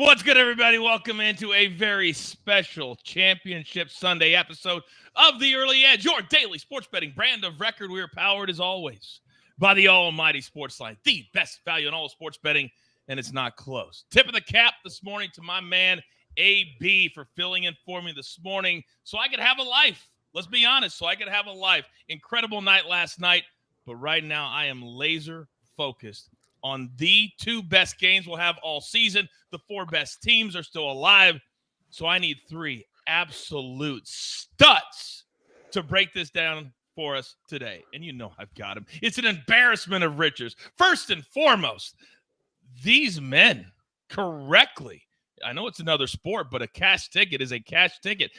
What's good, everybody? Welcome into a very special Championship Sunday episode of the Early Edge, your daily sports betting brand of record. We are powered, as always, by the almighty SportsLine, the best value in all sports betting, and it's not close. Tip of the cap this morning to my man, AB, for filling in for me this morning so I could have a life. Let's be honest, so I could have a life. Incredible night last night, but right now I am laser focused on the two best games we'll have all season. The four best teams are still alive, so I need three absolute studs to break this down for us today. And you know I've got them. It's an embarrassment of riches. First and foremost, these men correctly, I know it's another sport, but a cash ticket is a cash ticket.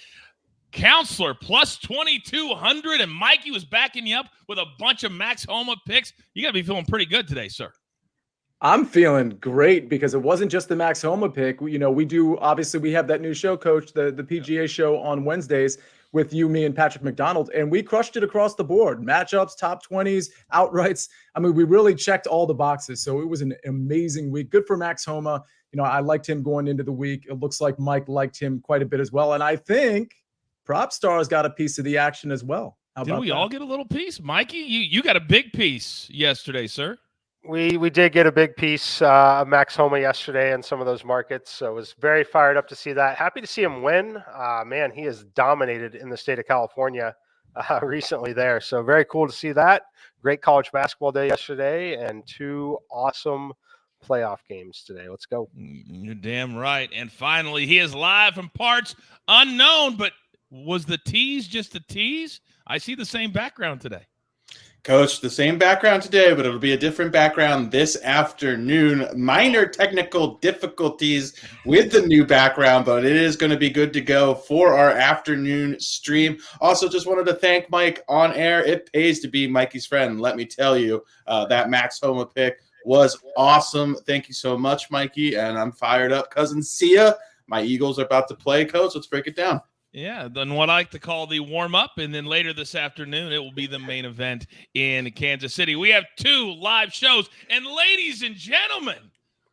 Counselor plus 2,200, and Mikey was backing you up with a bunch of Max Homa picks. You got to be feeling pretty good today, sir. I'm feeling great because it wasn't just the Max Homa pick. We have that new show, Coach, the PGA show on Wednesdays with you, me, and Patrick McDonald, and we crushed it across the board. Matchups, top 20s, outrights. I mean, we really checked all the boxes, so it was an amazing week. Good for Max Homa. You know, I liked him going into the week. It looks like Mike liked him quite a bit as well, and I think PropStar's got a piece of the action as well. Did we all get a little piece? Mikey, you got a big piece yesterday, sir. We did get a big piece of Max Homa yesterday in some of those markets, so I was very fired up to see that. Happy to see him win. Man, he has dominated in the state of California recently there, so very cool to see that. Great college basketball day yesterday and two awesome playoff games today. Let's go. You're damn right. And finally, he is live from parts unknown, but was the tease just a tease? I see the same background today. Coach, the same background today, but it'll be a different background this afternoon. Minor technical difficulties with the new background, but it is going to be good to go for our afternoon stream. Also, just wanted to thank Mike on air. It pays to be Mikey's friend. Let me tell you, that Max Homa pick was awesome. Thank you so much, Mikey, and I'm fired up. Cousin Sia, my Eagles are about to play. Coach, let's break it down. Yeah, then what I like to call the warm-up, and then later this afternoon, it will be the main event in Kansas City. We have two live shows, and ladies and gentlemen,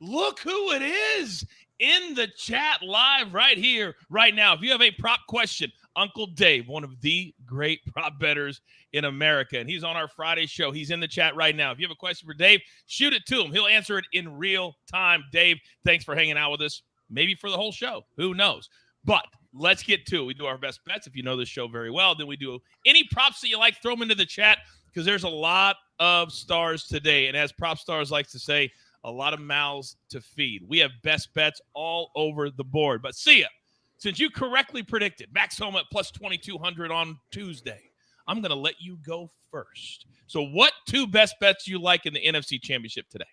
look who it is in the chat live right here, right now. If you have a prop question, Uncle Dave, one of the great prop bettors in America, and he's on our Friday show. He's in the chat right now. If you have a question for Dave, shoot it to him. He'll answer it in real time. Dave, thanks for hanging out with us, maybe for the whole show. Who knows? But let's get to it. We do our best bets. If you know this show very well, then we do any props that you like, throw them into the chat because there's a lot of stars today. And as PropStars likes to say, a lot of mouths to feed. We have best bets all over the board. But Sia, since you correctly predicted Max Homa at plus 2,200 on Tuesday, I'm going to let you go first. So what two best bets you like in the NFC Championship today?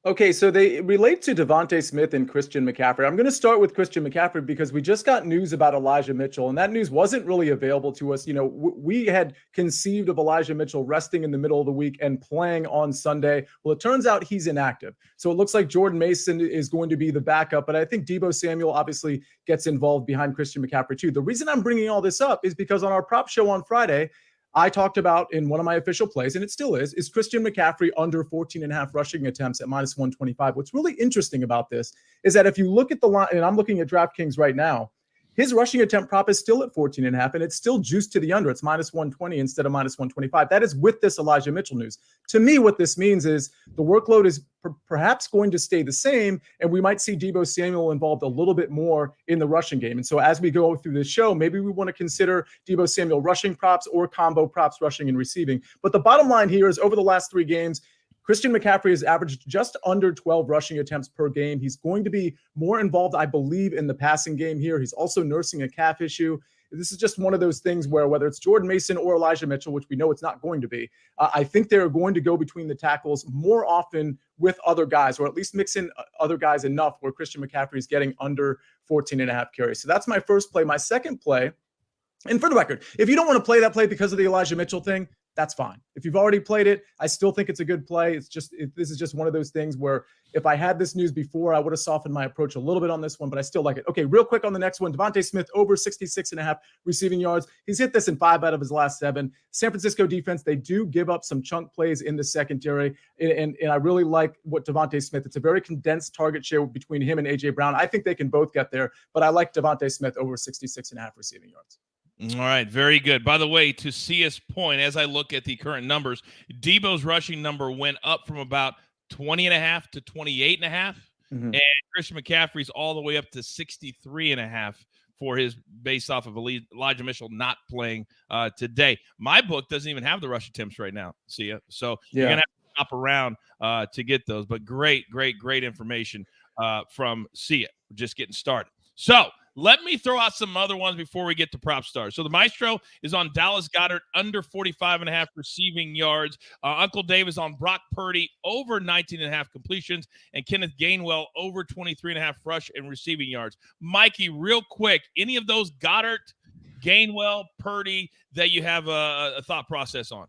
Okay, so they relate to Devontae Smith and Christian McCaffrey. I'm going to start with Christian McCaffrey because we just got news about Elijah Mitchell, and that news wasn't really available to us. You know, we had conceived of Elijah Mitchell resting in the middle of the week and playing on Sunday. Well, it turns out he's inactive. So it looks like Jordan Mason is going to be the backup, but I think Deebo Samuel obviously gets involved behind Christian McCaffrey too. The reason I'm bringing all this up is because on our prop show on Friday, I talked about in one of my official plays, and it still is Christian McCaffrey under 14.5 rushing attempts at minus 125. What's really interesting about this is that if you look at the line, and I'm looking at DraftKings right now, his rushing attempt prop is still at 14.5, and it's still juiced to the under. It's minus 120 instead of minus 125. That is with this Elijah Mitchell news. To me, what this means is the workload is perhaps going to stay the same, and we might see Deebo Samuel involved a little bit more in the rushing game. And so as we go through this show, maybe we want to consider Deebo Samuel rushing props or combo props rushing and receiving. But the bottom line here is over the last three games, Christian McCaffrey has averaged just under 12 rushing attempts per game. He's going to be more involved, I believe, in the passing game here. He's also nursing a calf issue. This is just one of those things where whether it's Jordan Mason or Elijah Mitchell, which we know it's not going to be, I think they're going to go between the tackles more often with other guys, or at least mix in other guys enough where Christian McCaffrey is getting under 14.5 carries. So that's my first play. My second play, and for the record, if you don't want to play that play because of the Elijah Mitchell thing, that's fine. If you've already played it, I still think it's a good play. This is just one of those things where if I had this news before, I would have softened my approach a little bit on this one, but I still like it. Okay, real quick on the next one. DeVonta Smith over 66.5 receiving yards. He's hit this in 5 out of his last 7. San Francisco defense, they do give up some chunk plays in the secondary, and I really like what DeVonta Smith. It's a very condensed target share between him and A.J. Brown. I think they can both get there, but I like DeVonta Smith over 66.5 receiving yards. All right, very good. By the way, to Sia's point, as I look at the current numbers, Debo's rushing number went up from about 20.5 to 28.5, and Christian McCaffrey's all the way up to 63.5 for his based off of Elijah Mitchell not playing today. My book doesn't even have the rush attempts right now, Sia. So you're going to have to hop around to get those. But great information from Sia. We're just getting started. So let me throw out some other ones before we get to prop stars. So the Maestro is on Dallas Goedert under 45.5 receiving yards. Uncle Dave is on Brock Purdy over 19.5 completions, and Kenneth Gainwell over 23.5 rush and receiving yards. Mikey, real quick, any of those Goddard, Gainwell, Purdy that you have a thought process on?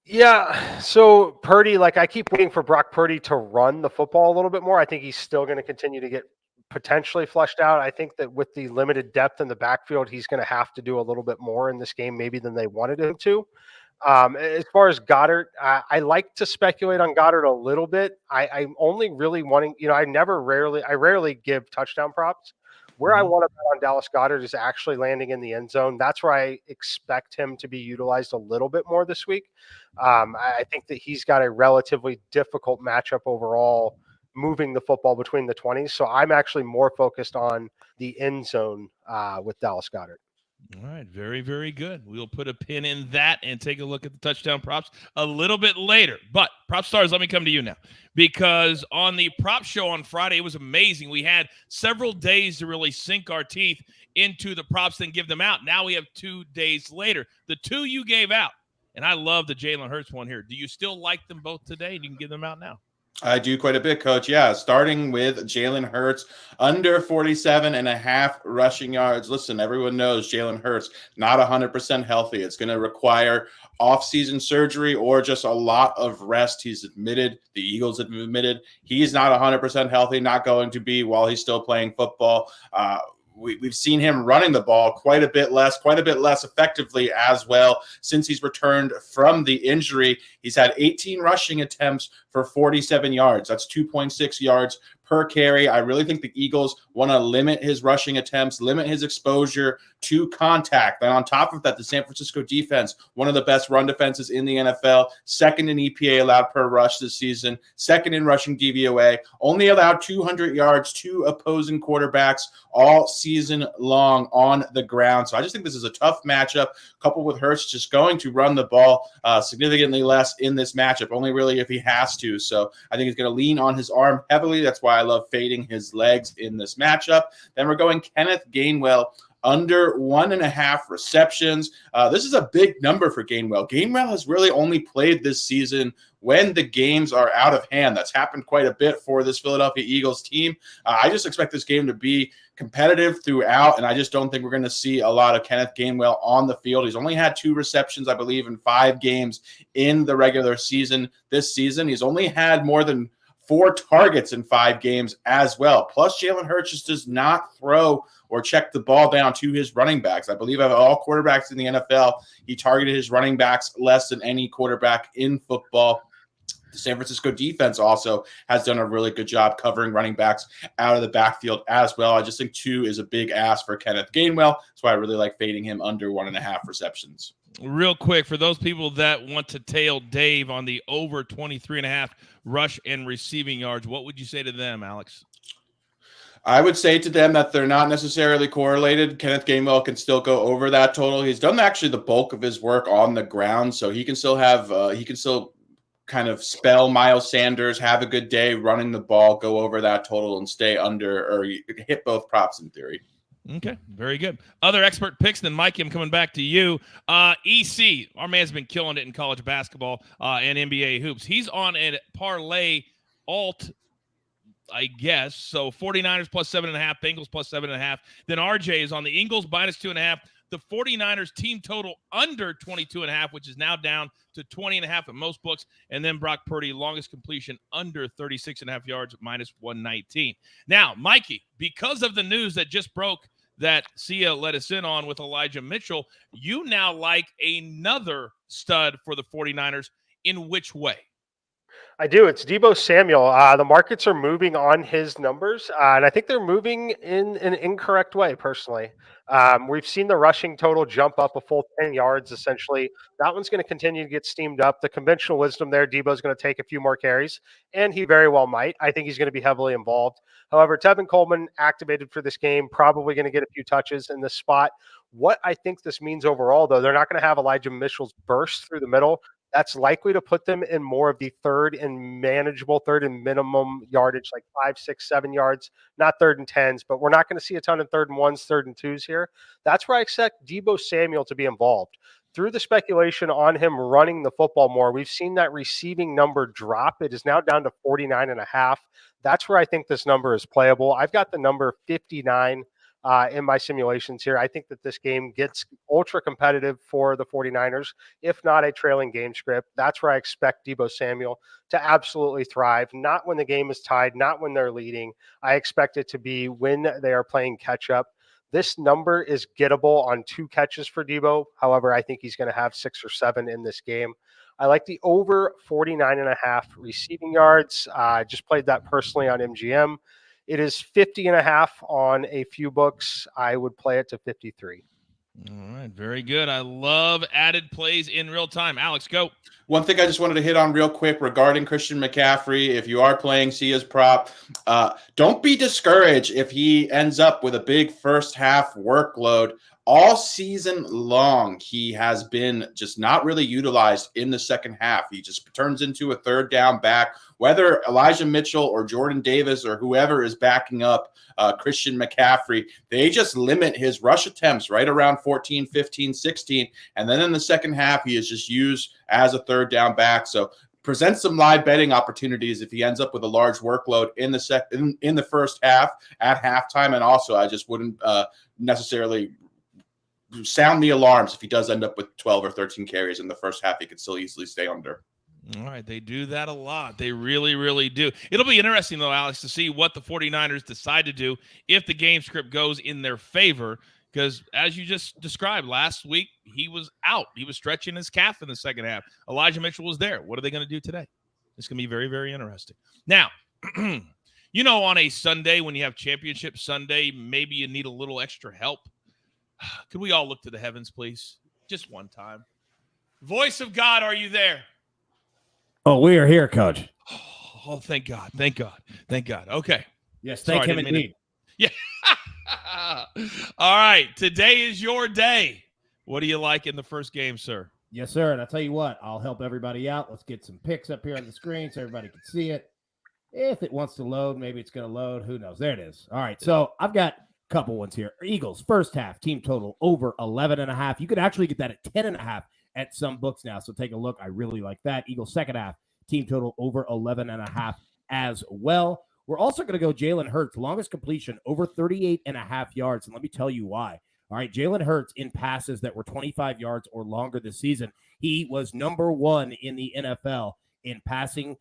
Yeah, so Purdy, I keep waiting for Brock Purdy to run the football a little bit more. I think he's still going to continue to get potentially flushed out. I think that with the limited depth in the backfield, he's going to have to do a little bit more in this game maybe than they wanted him to. As far as Goddard, I like to speculate on Goddard a little bit. I'm only really wanting, I rarely give touchdown props. Where I want to bet on Dallas Goedert is actually landing in the end zone. That's where I expect him to be utilized a little bit more this week. I think that he's got a relatively difficult matchup overall moving the football between the 20s. So I'm actually more focused on the end zone with Dallas Goedert. All right. Very, very good. We'll put a pin in that and take a look at the touchdown props a little bit later. But prop stars, let me come to you now, because on the prop show on Friday, it was amazing. We had several days to really sink our teeth into the props and give them out. Now we have 2 days later. The 2 you gave out, and I love the Jalen Hurts one here. Do you still like them both today? And you can give them out now. I do quite a bit, Coach. Yeah, starting with Jalen Hurts, under 47.5 rushing yards. Listen, everyone knows Jalen Hurts, not 100% healthy. It's going to require off-season surgery or just a lot of rest. He's admitted, the Eagles have admitted, he's not 100% healthy, not going to be while he's still playing football. We've seen him running the ball quite a bit less effectively as well since he's returned from the injury. He's had 18 rushing attempts for 47 yards. That's 2.6 yards per carry. I really think the Eagles want to limit his rushing attempts, limit his exposure to contact. And on top of that, the San Francisco defense, one of the best run defenses in the NFL, second in EPA allowed per rush this season, second in rushing DVOA, only allowed 200 yards to opposing quarterbacks all season long on the ground. So I just think this is a tough matchup, coupled with Hurts just going to run the ball significantly less in this matchup, only really if he has to. So I think he's going to lean on his arm heavily. That's why I love fading his legs in this matchup. Then we're going Kenneth Gainwell under 1.5 receptions. This is a big number for Gainwell. Gainwell has really only played this season when the games are out of hand. That's happened quite a bit for this Philadelphia Eagles team. I just expect this game to be competitive throughout, and I just don't think we're going to see a lot of Kenneth Gainwell on the field. He's only had 2 receptions, I believe, in 5 games in the regular season this season. He's only had more than 4 targets in 5 games as well. Plus, Jalen Hurts just does not throw or check the ball down to his running backs. I believe of all quarterbacks in the NFL, he targeted his running backs less than any quarterback in football. The San Francisco defense also has done a really good job covering running backs out of the backfield as well. I just think 2 is a big ask for Kenneth Gainwell. That's why I really like fading him under 1.5 receptions. Real quick, for those people that want to tail Dave on the over 23.5 rush and receiving yards, what would you say to them, Alex? I would say to them that they're not necessarily correlated. Kenneth Gainwell can still go over that total. He's done actually the bulk of his work on the ground, so he can still have kind of spell Miles Sanders, have a good day running the ball, go over that total and stay under or hit both props in theory. Okay, very good. Other expert picks, then Mikey, I'm coming back to you. EC, our man's been killing it in college basketball and NBA hoops. He's on a parlay alt, I guess. So 49ers plus 7.5, Bengals plus 7.5. Then RJ is on the Eagles minus 2.5, the 49ers team total under 22.5, which is now down to 20.5 at most books. And then Brock Purdy, longest completion under 36.5 yards, minus 119. Now, Mikey, because of the news that just broke that Sia let us in on with Elijah Mitchell, you now like another stud for the 49ers. In which way? I do. It's Deebo Samuel. The markets are moving on his numbers, and I think they're moving in an incorrect way, personally. We've seen the rushing total jump up a full 10 yards, essentially. That one's going to continue to get steamed up. The conventional wisdom there, Deebo's going to take a few more carries, and he very well might. I think he's going to be heavily involved. However, Tevin Coleman activated for this game, probably going to get a few touches in this spot. What I think this means overall, though, they're not going to have Elijah Mitchell's burst through the middle. That's likely to put them in more of the third and manageable, third and minimum yardage, like 5, 6, 7 yards, not third and 10s, but we're not going to see a ton of third and 1s, third and 2s here. That's where I expect Deebo Samuel to be involved. Through the speculation on him running the football more, we've seen that receiving number drop. It is now down to 49.5. That's where I think this number is playable. I've got the number 59 in my simulations here. I think that this game gets ultra competitive for the 49ers, if not a trailing game script. That's where I expect Deebo Samuel to absolutely thrive, not when the game is tied, not when they're leading. I expect it to be when they are playing catch up. This number is gettable on 2 catches for Deebo. However, I think he's going to have 6 or 7 in this game. I like the over 49.5 receiving yards. I just played that personally on MGM. It is 50.5 on a few books. I would play it to 53. All right, very good. I love added plays in real time. Alex, go. One thing I just wanted to hit on real quick regarding Christian McCaffrey, if you are playing Sia's prop, don't be discouraged if he ends up with a big first half workload. All season long, he has been just not really utilized in the second half. He just turns into a third down back, whether Elijah Mitchell or Jordan Davis or whoever is backing up Christian McCaffrey. They just limit his rush attempts right around 14, 15, 16. And then in the second half, he is just used as a third down back. So presents some live betting opportunities if he ends up with a large workload in the first half at halftime. And also, I just wouldn't necessarily sound the alarms if he does end up with 12 or 13 carries in the first half. He could still easily stay under. All right, they do that a lot. They really, really do. It'll be interesting, though, Alex, to see what the 49ers decide to do if the game script goes in their favor, because as you just described, last week he was out. He was stretching his calf in the second half. Elijah Mitchell was there. What are they going to do today? It's going to be very, very interesting. Now, you know, on a Sunday when you have Championship Sunday, maybe you need a little extra help. Could we all look to the heavens, please? Just one time. Voice of God, are you there? Oh, we are here, Coach. Oh, thank God. Thank God. Thank God. Okay. Yes, thank him indeed. Yeah. All right. Today is your day. What do you like in the first game, sir? Yes, sir. And I'll tell you what, I'll help everybody out. Let's get some picks up here on the screen so everybody can see it. If it wants to load, maybe it's going to load. Who knows? There it is. All right. So I've got couple ones here. Eagles first half team total over 11.5. You could actually get that at 10.5 at some books now. So take a look. I really like that. Eagles second half team total over 11.5 as well. We're also going to go Jalen Hurts, longest completion over 38.5 yards. And let me tell you why. All right. Jalen Hurts in passes that were 25 yards or longer this season. He was number 1 in the NFL in passing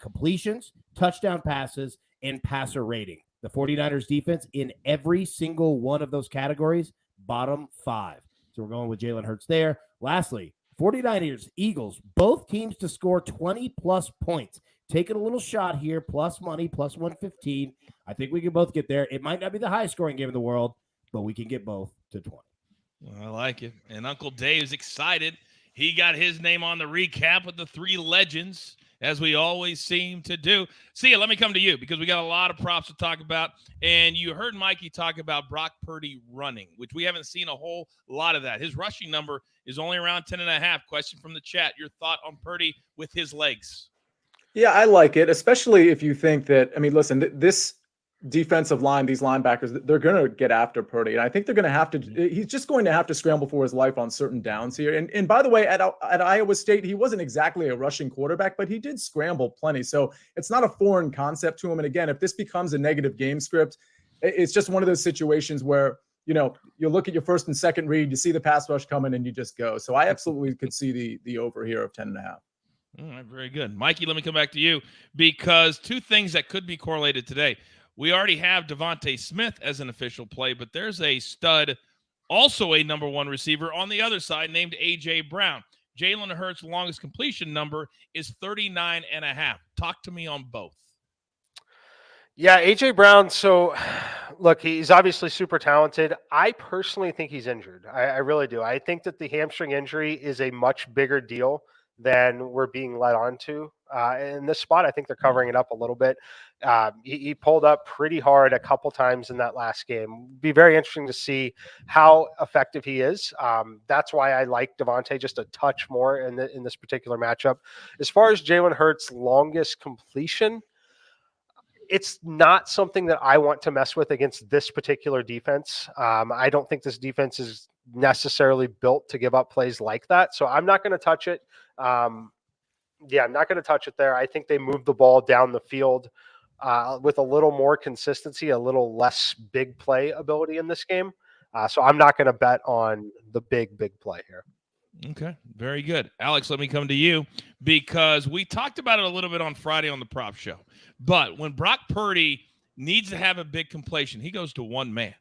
completions, touchdown passes, and passer rating. The 49ers defense in every single one of those categories, bottom 5. So we're going with Jalen Hurts there. Lastly, 49ers, Eagles, both teams to score 20-plus points. Taking a little shot here, plus money, plus 115. I think we can both get there. It might not be the highest scoring game in the world, but we can get both to 20. Well, I like it. And Uncle Dave's excited. He got his name on the recap with the 3 legends, as we always seem to do. Sia, let me come to you because we got a lot of props to talk about. And you heard Mikey talk about Brock Purdy running, which we haven't seen a whole lot of that. His rushing number is only around 10.5. Question from the chat. Your thought on Purdy with his legs? Yeah, I like it, especially if you think that, I mean, listen, this defensive line, these linebackers, they're going to get after Purdy. And I think they're going to have to, he's just going to have to scramble for his life on certain downs here. And by the way, at Iowa State, he wasn't exactly a rushing quarterback, but he did scramble plenty. So it's not a foreign concept to him. And again, if this becomes a negative game script, it's just one of those situations where, you look at your first and second read, you see the pass rush coming, and you just go. So I absolutely could see the over here of 10.5. All right, very good. Mikey, let me come back to you because two things that could be correlated today. We already have Devontae Smith as an official play, but there's a stud, also a number one receiver on the other side named A.J. Brown. Jalen Hurts' longest completion number is 39.5. Talk to me on both. Yeah, A.J. Brown. So, look, he's obviously super talented. I personally think he's injured. I really do. I think that the hamstring injury is a much bigger deal than we're being led on to. In this spot, I think they're covering it up a little bit. He pulled up pretty hard a couple times in that last game. Be very interesting to see how effective he is. That's why I like Devontae just a touch more in this particular matchup. As far as Jalen Hurts' longest completion, it's not something that I want to mess with against this particular defense. I don't think this defense is necessarily built to give up plays like that. So I'm not going to touch it. I'm not going to touch it there. I think they move the ball down the field with a little more consistency, a little less big play ability in this game. So I'm not going to bet on the big play here. Okay, very good. Alex, let me come to you because we talked about it a little bit on Friday on the prop show. But when Brock Purdy needs to have a big completion, he goes to one man.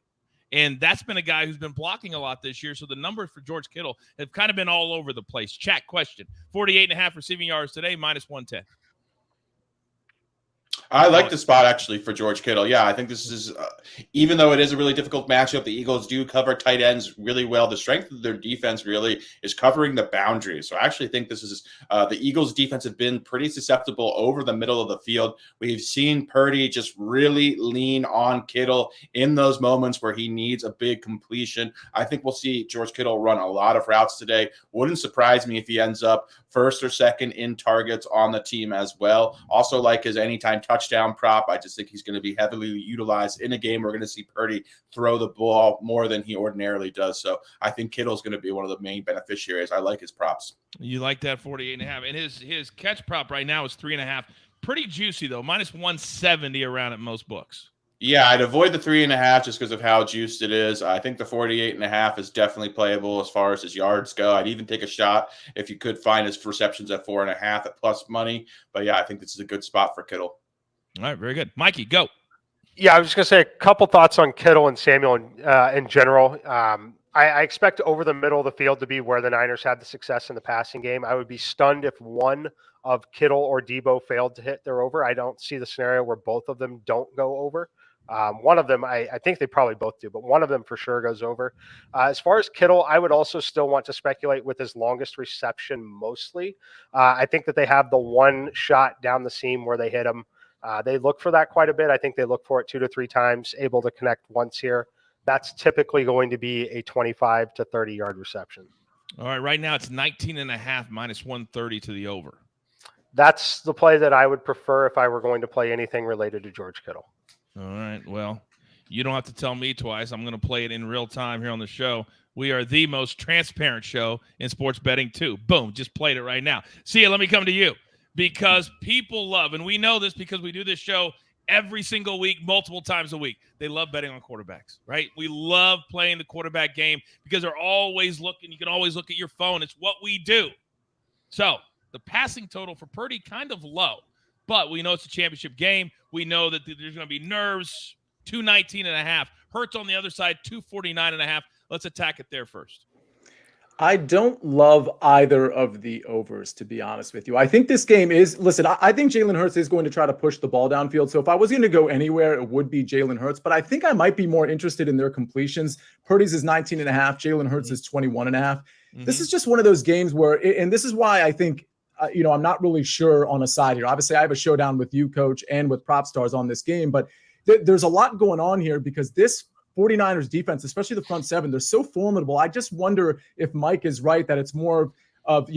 And that's been a guy who's been blocking a lot this year. So the numbers for George Kittle have kind of been all over the place. Chat question, 48.5 receiving yards today, minus 110. I like the spot actually for George Kittle. Yeah, I think this is, even though it is a really difficult matchup, the Eagles do cover tight ends really well. The strength of their defense really is covering the boundaries. So I actually think this is the Eagles' defense have been pretty susceptible over the middle of the field. We've seen Purdy just really lean on Kittle in those moments where he needs a big completion. I think we'll see George Kittle run a lot of routes today. Wouldn't surprise me if he ends up first or second in targets on the team as well. Also like his anytime touchdown prop. I just think he's going to be heavily utilized in a game. We're going to see Purdy throw the ball more than he ordinarily does. So I think Kittle's going to be one of the main beneficiaries. I like his props. You like that 48.5. And his catch prop right now is 3.5. Pretty juicy though. Minus 170 around at most books. Yeah, I'd avoid the 3.5 just because of how juiced it is. I think the 48.5 is definitely playable as far as his yards go. I'd even take a shot if you could find his receptions at 4.5 at plus money. But yeah, I think this is a good spot for Kittle. All right, very good. Mikey, go. Yeah, I was just going to say a couple thoughts on Kittle and Samuel in general. I expect over the middle of the field to be where the Niners had the success in the passing game. I would be stunned if one of Kittle or Debo failed to hit their over. I don't see the scenario where both of them don't go over. One of them, I think they probably both do, but one of them for sure goes over. As far as Kittle, I would also still want to speculate with his longest reception mostly. I think that they have the one shot down the seam where they hit him. They look for that quite a bit. I think they look for it 2 to 3 times, able to connect once here. That's typically going to be a 25 to 30-yard reception. All right, right now it's 19.5 minus 130 to the over. That's the play that I would prefer if I were going to play anything related to George Kittle. All right, well, you don't have to tell me twice. I'm going to play it in real time here on the show. We are the most transparent show in sports betting too. Boom, just played it right now. See ya, let me come to you. Because people love, and we know this because we do this show every single week, multiple times a week. They love betting on quarterbacks, right? We love playing the quarterback game because they're always looking. You can always look at your phone. It's what we do. So the passing total for Purdy kind of low, but we know it's a championship game. We know that there's going to be nerves, 219.5. Hurts on the other side, 249.5. Let's attack it there first. I don't love either of the overs, to be honest with you. I think this game is, listen, I think Jalen Hurts is going to try to push the ball downfield. So if I was going to go anywhere, it would be Jalen Hurts. But I think I might be more interested in their completions. Purdy's is 19.5. Jalen Hurts is 21.5. This is just one of those games where, and this is why I think, I'm not really sure on a side here. Obviously, I have a showdown with you, Coach, and with Prop Stars on this game. But there's a lot going on here because this 49ers defense, especially the front seven, they're so formidable. I just wonder if Mike is right that it's more of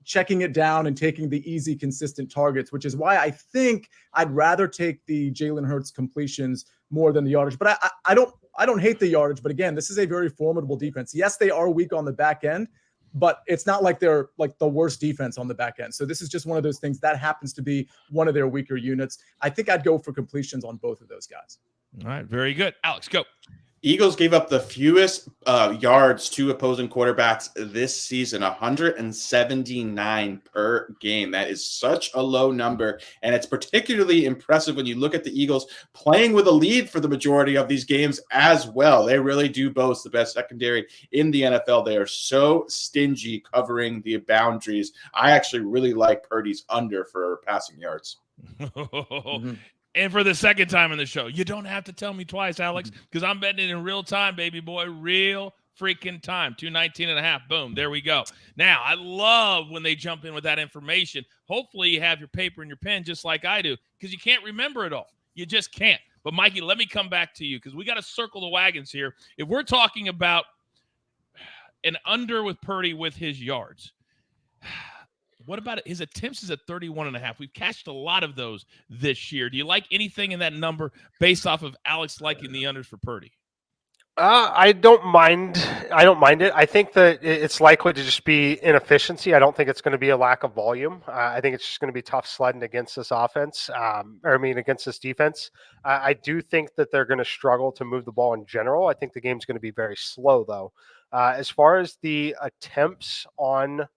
checking it down and taking the easy, consistent targets, which is why I think I'd rather take the Jalen Hurts completions more than the yardage. But I don't hate the yardage. But again, this is a very formidable defense. Yes, they are weak on the back end, but it's not like they're like the worst defense on the back end. So this is just one of those things that happens to be one of their weaker units. I think I'd go for completions on both of those guys. All right, very good. Alex, go. Eagles gave up the fewest yards to opposing quarterbacks this season, 179 per game. That is such a low number, and it's particularly impressive when you look at the Eagles playing with a lead for the majority of these games as well. They really do boast the best secondary in the NFL. They are so stingy covering the boundaries. I actually really like Purdy's under for passing yards. Mm-hmm. And for the second time in the show, you don't have to tell me twice, Alex, because I'm betting it in real time, baby boy. Real freaking time. 219.5. Boom. There we go. Now, I love when they jump in with that information. Hopefully you have your paper and your pen just like I do, because you can't remember it all. You just can't. But, Mikey, let me come back to you, because we got to circle the wagons here. If we're talking about an under with Purdy with his yards, what about it? His attempts is at 31.5. We've cashed a lot of those this year. Do you like anything in that number based off of Alex liking the unders for Purdy? I don't mind it. I think that it's likely to just be inefficiency. I don't think it's going to be a lack of volume. I think it's just going to be tough sledding against this offense, against this defense. I do think that they're going to struggle to move the ball in general. I think the game's going to be very slow, though. As far as the attempts on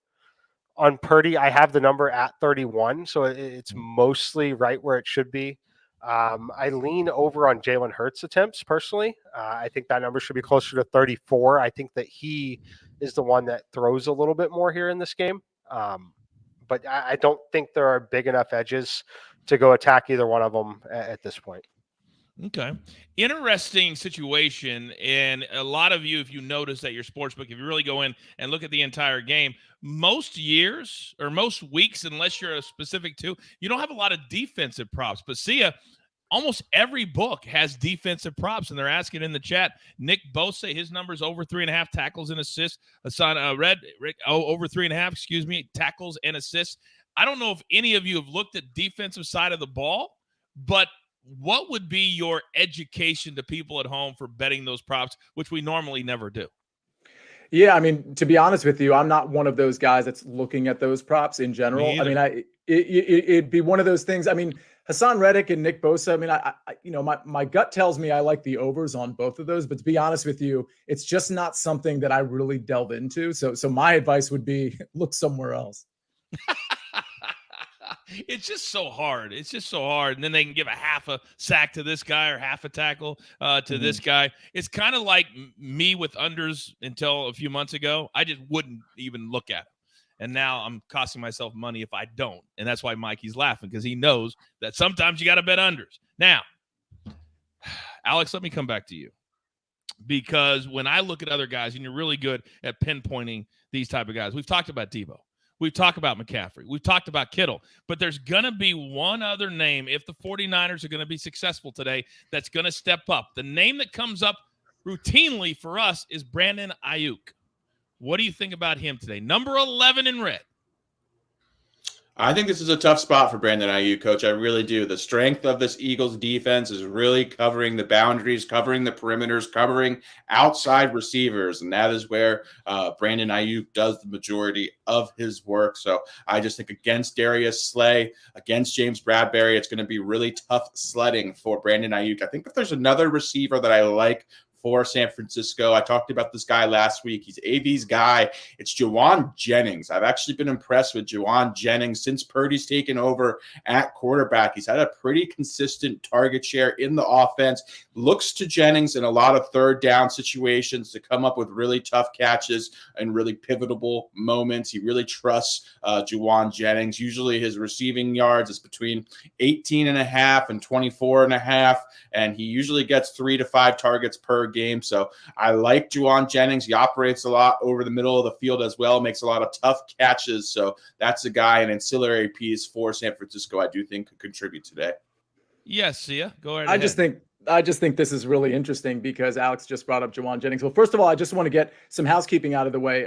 Purdy, I have the number at 31, so it's mostly right where it should be. I lean over on Jalen Hurts' attempts personally. I think that number should be closer to 34. I think that he is the one that throws a little bit more here in this game. But I don't think there are big enough edges to go attack either one of them at this point. Okay. Interesting situation. And a lot of you, if you notice that your sportsbook, if you really go in and look at the entire game, most years or most weeks, unless you're a specific two, you don't have a lot of defensive props. But see ya, almost every book has defensive props, and they're asking in the chat. Nick Bosa, his number's over 3.5 tackles and assists. Hassan over 3.5, tackles and assists. I don't know if any of you have looked at defensive side of the ball, but what would be your education to people at home for betting those props, which we normally never do? Yeah, I mean, to be honest with you, I'm not one of those guys that's looking at those props in general. I mean, it'd be one of those things. I mean, Hassan Reddick and Nick Bosa. I mean, my gut tells me I like the overs on both of those. But to be honest with you, it's just not something that I really delve into. So my advice would be look somewhere else. It's just so hard. It's just so hard. And then they can give a half a sack to this guy or half a tackle to this guy. It's kind of like me with unders until a few months ago. I just wouldn't even look at it. And now I'm costing myself money if I don't. And that's why Mikey's laughing, because he knows that sometimes you got to bet unders. Now, Alex, let me come back to you. Because when I look at other guys, and you're really good at pinpointing these type of guys, we've talked about Debo. We've talked about McCaffrey. We've talked about Kittle. But there's going to be one other name, if the 49ers are going to be successful today, that's going to step up. The name that comes up routinely for us is Brandon Ayuk. What do you think about him today? Number 11 in red. I think this is a tough spot for Brandon Ayuk, Coach. I really do. The strength of this Eagles defense is really covering the boundaries, covering the perimeters, covering outside receivers, and that is where Brandon Ayuk does the majority of his work. So I just think against Darius Slay, against James Bradbury, it's going to be really tough sledding for Brandon Ayuk. I think if there's another receiver that I like for San Francisco, I talked about this guy last week. He's AV's guy. It's Juwan Jennings. I've actually been impressed with Juwan Jennings since Purdy's taken over at quarterback. He's had a pretty consistent target share in the offense. Looks to Jennings in a lot of third down situations to come up with really tough catches and really pivotal moments. He really trusts Juwan Jennings. Usually his receiving yards is between 18.5 and 24.5, and he usually gets 3 to 5 targets per game. So I like Juwan Jennings. He operates a lot over the middle of the field as well, makes a lot of tough catches. So that's a guy, an ancillary piece for San Francisco, I do think could contribute today. Yes, Sia, go ahead. I just think this is really interesting because Alex just brought up Juwan Jennings. Well, first of all, I just want to get some housekeeping out of the way.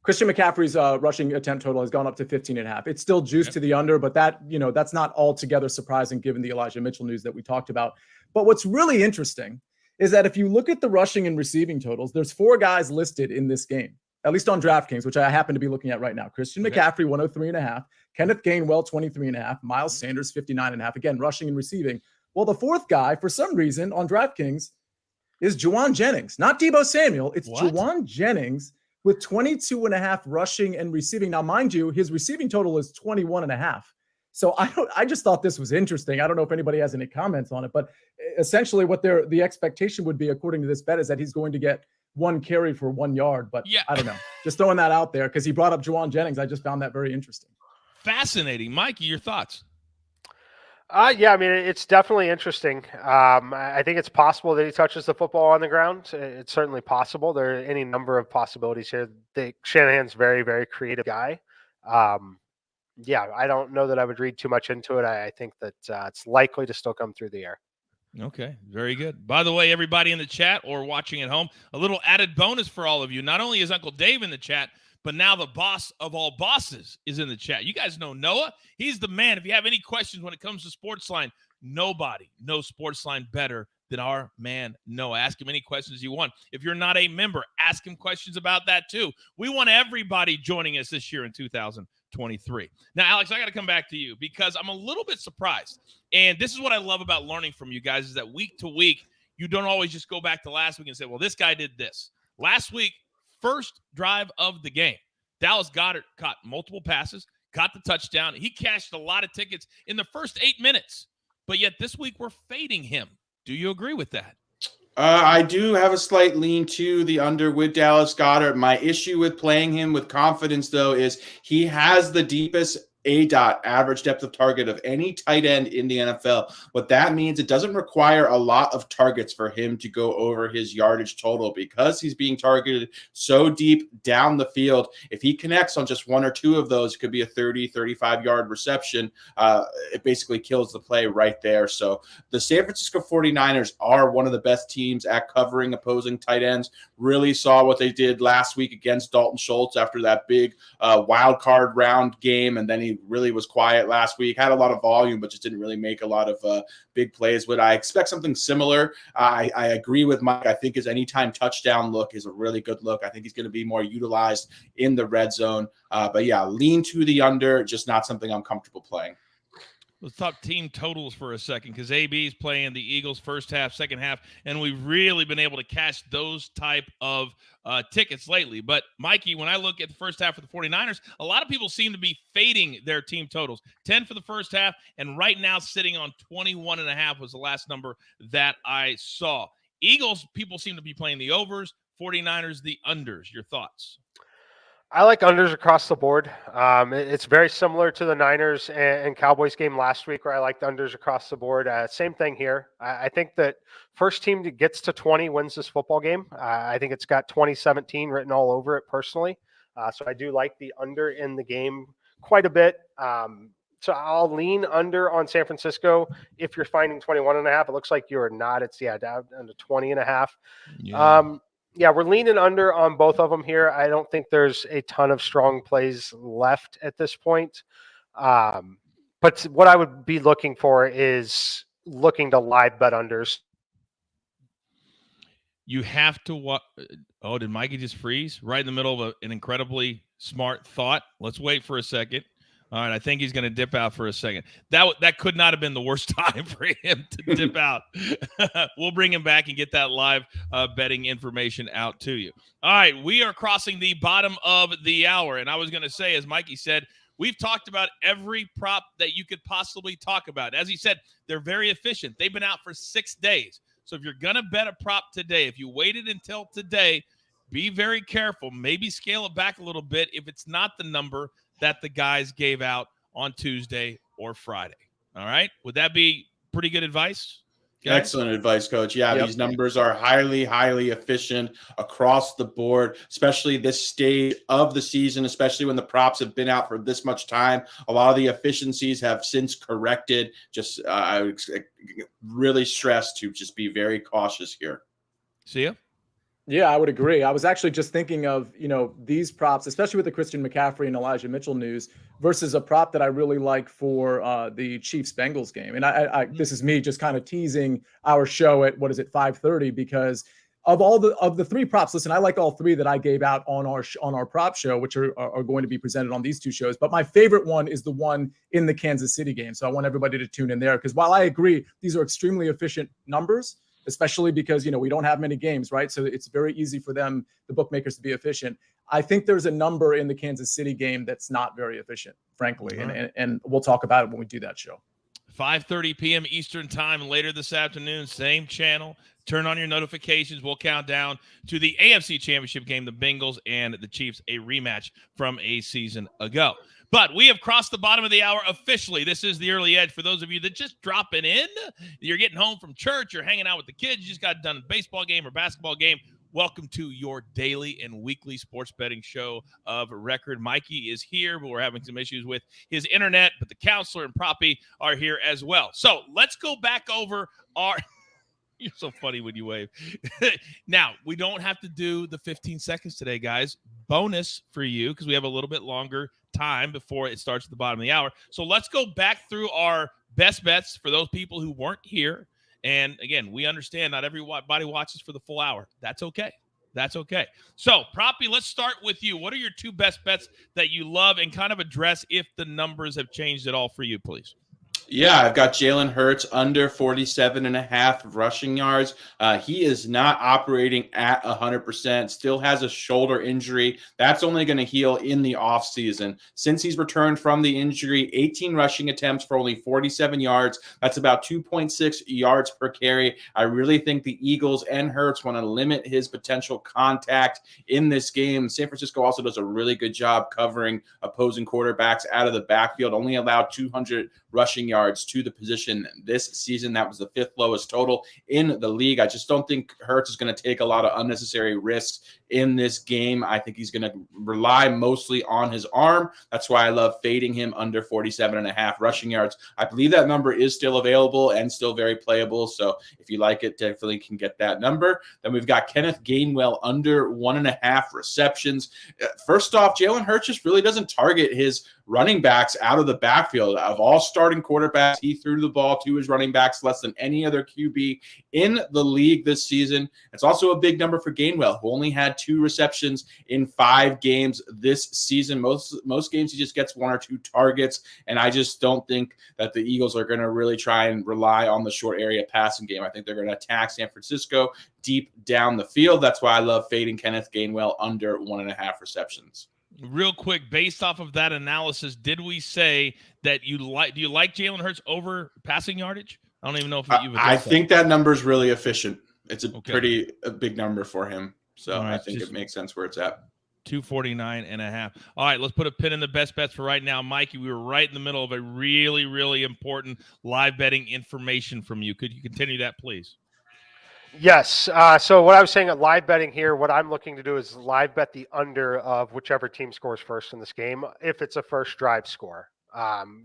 Christian McCaffrey's rushing attempt total has gone up to 15.5. It's still juiced to the under, but that's not altogether surprising given the Elijah Mitchell news that we talked about. But what's really interesting is that if you look at the rushing and receiving totals, there's 4 guys listed in this game, at least on DraftKings, which I happen to be looking at right now. Christian McCaffrey, 103.5. Kenneth Gainwell, 23.5. Miles Sanders, 59.5. Again, rushing and receiving. Well, the 4th guy, for some reason, on DraftKings, is Juwan Jennings, not Deebo Samuel. It's What? Juwan Jennings with 22.5 rushing and receiving. Now, mind you, his receiving total is 21.5. So I just thought this was interesting. I don't know if anybody has any comments on it, but essentially what the expectation would be, according to this bet, is that he's going to get 1 carry for 1 yard. But yeah, I don't know. Just throwing that out there because he brought up Juwan Jennings. I just found that very interesting. Fascinating. Mikey, your thoughts? Yeah, I mean, it's definitely interesting. I think it's possible that he touches the football on the ground. It's certainly possible. There are any number of possibilities here. Shanahan's very, very creative guy. Yeah, I don't know that I would read too much into it. I think that it's likely to still come through the air. Okay, very good. By the way, everybody in the chat or watching at home, a little added bonus for all of you. Not only is Uncle Dave in the chat, but now the boss of all bosses is in the chat. You guys know Noah. He's the man. If you have any questions when it comes to SportsLine, nobody knows SportsLine better than our man Noah. Ask him any questions you want. If you're not a member, ask him questions about that too. We want everybody joining us this year in 2023. Now, Alex, I got to come back to you because I'm a little bit surprised. And this is what I love about learning from you guys is that week to week, you don't always just go back to last week and say, well, this guy did this. Last week, first drive of the game, Dallas Goedert caught multiple passes, got the touchdown. He cashed a lot of tickets in the first 8 minutes. But yet this week we're fading him. Do you agree with that? I do have a slight lean to the under with Dallas Goedert. My issue with playing him with confidence, though, is he has the deepest average depth of target of any tight end in the NFL. What that means, it doesn't require a lot of targets for him to go over his yardage total because he's being targeted so deep down the field. If he connects on just 1 or 2 of those, it could be a 30, 35-yard reception. It basically kills the play right there. So the San Francisco 49ers are one of the best teams at covering opposing tight ends. Really saw what they did last week against Dalton Schultz after that big wild card round game, and then he really was quiet last week, had a lot of volume, but just didn't really make a lot of big plays. Would I expect something similar? I agree with Mike. I think his anytime touchdown look is a really good look. I think he's going to be more utilized in the red zone. But yeah, lean to the under, just not something I'm comfortable playing. Let's talk team totals for a second because AB is playing the Eagles first half, second half, and we've really been able to cash those type of tickets lately. But, Mikey, when I look at the first half for the 49ers, a lot of people seem to be fading their team totals. 10 for the first half, and right now sitting on 21.5 was the last number that I saw. Eagles, people seem to be playing the overs. 49ers, the unders. Your thoughts? I like unders across the board. It's very similar to the Niners and Cowboys game last week where I liked unders across the board. Same thing here. I think that first team that gets to 20 wins this football game. I think it's got 2017 written all over it personally. So I do like the under in the game quite a bit. So I'll lean under on San Francisco. If you're finding 21.5, it looks like you're not. It's down to 20.5. Yeah, we're leaning under on both of them here. I don't think there's a ton of strong plays left at this point. But what I would be looking for is looking to live bet unders. You have to oh, did Mikey just freeze right in the middle of an incredibly smart thought? Let's wait for a second. All right, I think he's going to dip out for a second. That could not have been the worst time for him to dip out. We'll bring him back and get that live betting information out to you. All right, we are crossing the bottom of the hour, and I was going to say, as Mikey said, we've talked about every prop that you could possibly talk about. As he said, they're very efficient. They've been out for 6 days. So if you're going to bet a prop today, if you waited until today, be very careful. Maybe scale it back a little bit if it's not the number that the guys gave out on Tuesday or Friday. All right? Would that be pretty good advice? Guys? Excellent advice, Coach. Yeah, These numbers are highly, highly efficient across the board, especially this stage of the season, especially when the props have been out for this much time. A lot of the efficiencies have since corrected. Just I would really stress to just be very cautious here. See ya. Yeah, I would agree. I was actually just thinking of, these props, especially with the Christian McCaffrey and Elijah Mitchell news versus a prop that I really like for the Chiefs-Bengals game. And I this is me just kind of teasing our show at, 5:30, because of the 3 props, listen, I like all 3 that I gave out on our prop show, which are going to be presented on these 2 shows. But my favorite one is the one in the Kansas City game. So I want everybody to tune in there, because while I agree, these are extremely efficient numbers, especially because, we don't have many games, right? So it's very easy for them, the bookmakers, to be efficient. I think there's a number in the Kansas City game that's not very efficient, frankly. And we'll talk about it when we do that show. 5:30 p.m. Eastern time later this afternoon, same channel. Turn on your notifications. We'll count down to the AFC Championship game, the Bengals and the Chiefs, a rematch from a season ago. But we have crossed the bottom of the hour officially. This is the Early Edge. For those of you that just dropping in, you're getting home from church, you're hanging out with the kids, you just got done a baseball game or basketball game. Welcome to your daily and weekly sports betting show of record. Mikey is here, but we're having some issues with his internet, but the counselor and Proppy are here as well. So let's go back over our – you're so funny when you wave. Now, we don't have to do the 15 seconds today, guys. Bonus for you because we have a little bit longer time before it starts at the bottom of the hour. So let's go back through our best bets for those people who weren't here. And again, we understand not everybody watches for the full hour. That's okay. That's okay. So, Proppy, let's start with you. What are your two best bets that you love, and kind of address if the numbers have changed at all for you, please? Yeah, I've got Jalen Hurts under 47.5 rushing yards. He is not operating at 100%, still has a shoulder injury. That's only going to heal in the offseason. Since he's returned from the injury, 18 rushing attempts for only 47 yards. That's about 2.6 yards per carry. I really think the Eagles and Hurts want to limit his potential contact in this game. San Francisco also does a really good job covering opposing quarterbacks out of the backfield, only allowed 200 rushing yards to the position this season. That was the fifth lowest total in the league. I just don't think Hurts is going to take a lot of unnecessary risks in this game. I think he's going to rely mostly on his arm. That's why I love fading him under 47.5 rushing yards. I believe that number is still available and still very playable. So if you like it, definitely can get that number. Then we've got Kenneth Gainwell under 1.5 receptions. First off, Jalen Hurts just really doesn't target his running backs out of the backfield. Of all starting quarterbacks, he threw the ball to his running backs less than any other QB in the league this season. It's also a big number for Gainwell, who only had 2 receptions in 5 games this season. Most games he just gets 1 or 2 targets, and I just don't think that the Eagles are going to really try and rely on the short area passing game. I think they're going to attack San Francisco deep down the field. That's why I love fading Kenneth Gainwell under 1.5 receptions. Real quick, based off of that analysis, did we say that do you like Jalen Hurts over passing yardage? I don't even know if you've I think that number is really efficient. It's a pretty big number for him. So right, I think it makes sense where it's at. 249.5. All right, let's put a pin in the best bets for right now. Mikey, we were right in the middle of a really, really important live betting information from you. Could you continue that, please? Yes. So what I was saying at live betting here, what I'm looking to do is live bet the under of whichever team scores first in this game, if it's a first drive score.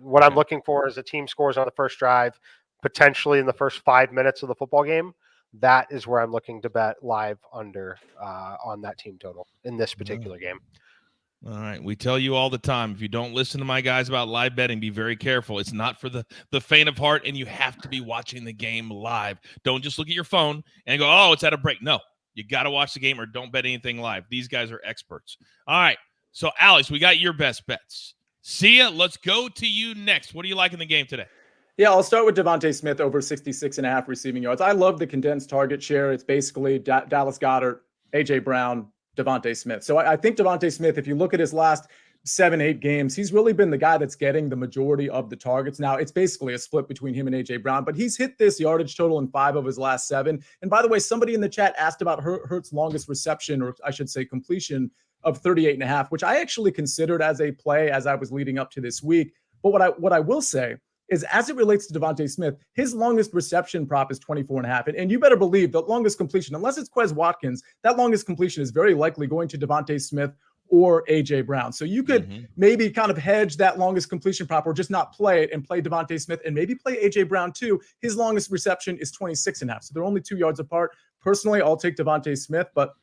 What I'm looking for is a team scores on the first drive, potentially in the first 5 minutes of the football game. That is where I'm looking to bet live under on that team total in this particular game. All right. We tell you all the time, if you don't listen to my guys about live betting, be very careful. It's not for the faint of heart, and you have to be watching the game live. Don't just look at your phone and go, oh, it's at a break. No, you got to watch the game or don't bet anything live. These guys are experts. All right. So, Alex, we got your best bets. See ya. Let's go to you next. What do you like in the game today? Yeah, I'll start with Devontae Smith over 66.5 receiving yards. I love the condensed target share. It's basically Dallas Goedert, A.J. Brown, Devontae Smith. So I think Devontae Smith, if you look at his last 7-8 games, he's really been the guy that's getting the majority of the targets. Now, it's basically a split between him and A.J. Brown, but he's hit this yardage total in 5 of his last 7. And by the way, somebody in the chat asked about Hurts' longest reception, or I should say completion, of 38.5, which I actually considered as a play as I was leading up to this week. But what I will say is, as it relates to Devontae Smith, his longest reception prop is 24.5. And you better believe the longest completion, unless it's Quez Watkins, that longest completion is very likely going to Devontae Smith or A.J. Brown. So you could maybe kind of hedge that longest completion prop, or just not play it and play Devontae Smith and maybe play A.J. Brown too. His longest reception is 26.5. So they're only 2 yards apart. Personally, I'll take Devontae Smith, but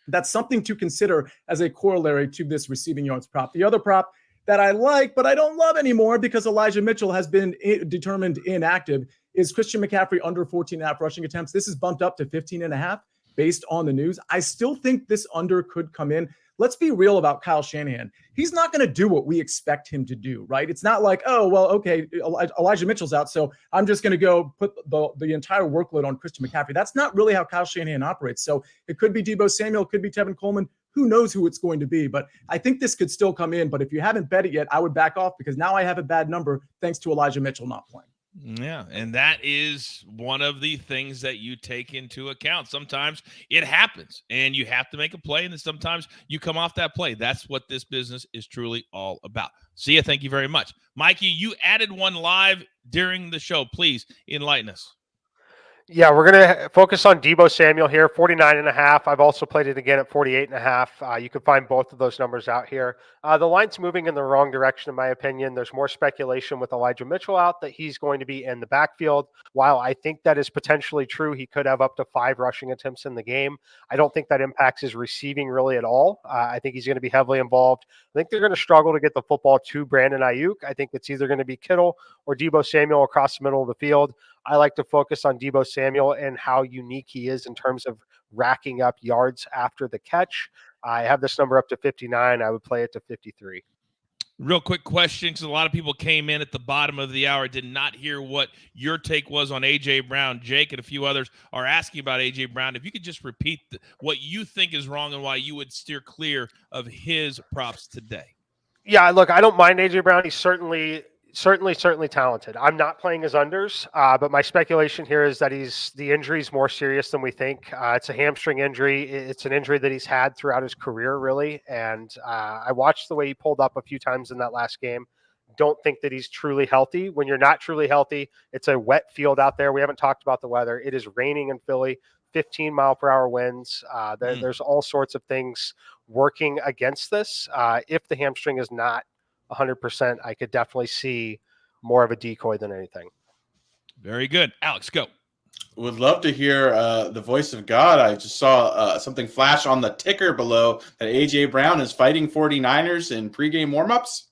that's something to consider as a corollary to this receiving yards prop. The other prop that I like, but I don't love anymore because Elijah Mitchell has been determined inactive, is Christian McCaffrey under 14.5 rushing attempts. This is bumped up to 15.5 based on the news. I still think this under could come in. let's be real about Kyle Shanahan. He's not going to do what we expect him to do, right? It's not like, oh, well, okay, Elijah Mitchell's out, so I'm just going to go put the entire workload on Christian McCaffrey. That's not really how Kyle Shanahan operates. So it could be Deebo Samuel, it could be Tevin Coleman. Who knows who it's going to be? But I think this could still come in. But if you haven't bet it yet, I would back off because now I have a bad number thanks to Elijah Mitchell not playing. Yeah, and that is one of the things that you take into account. Sometimes it happens, and you have to make a play, and then sometimes you come off that play. That's what this business is truly all about. See ya. Thank you very much. Mikey, you added one live during the show. Please enlighten us. Yeah, we're going to focus on Deebo Samuel here, 49.5. I've also played it again at 48.5. You can find both of those numbers out here. The line's moving in the wrong direction, in my opinion. There's more speculation with Elijah Mitchell out that he's going to be in the backfield. While I think that is potentially true, he could have up to 5 rushing attempts in the game. I don't think that impacts his receiving really at all. I think he's going to be heavily involved. I think they're going to struggle to get the football to Brandon Ayuk. I think it's either going to be Kittle or Deebo Samuel across the middle of the field. I like to focus on Deebo Samuel and how unique he is in terms of racking up yards after the catch. I have this number up to 59. I would play it to 53. Real quick question, because a lot of people came in at the bottom of the hour, did not hear what your take was on A.J. Brown. Jake and a few others are asking about A.J. Brown. If you could just repeat what you think is wrong and why you would steer clear of his props today. Yeah, look, I don't mind A.J. Brown. He's certainly talented. I'm not playing his unders, but my speculation here is that the injury is more serious than we think. It's a hamstring injury. It's an injury that he's had throughout his career, really. And I watched the way he pulled up a few times in that last game. Don't think that he's truly healthy. When you're not truly healthy, it's a wet field out there. We haven't talked about the weather. It is raining in Philly, 15-mile-per-hour winds. There's all sorts of things working against this. If the hamstring is not 100%, I could definitely see more of a decoy than anything. Very good. Alex, go. Would love to hear the voice of God. I just saw something flash on the ticker below that A.J. Brown is fighting 49ers in pregame warmups.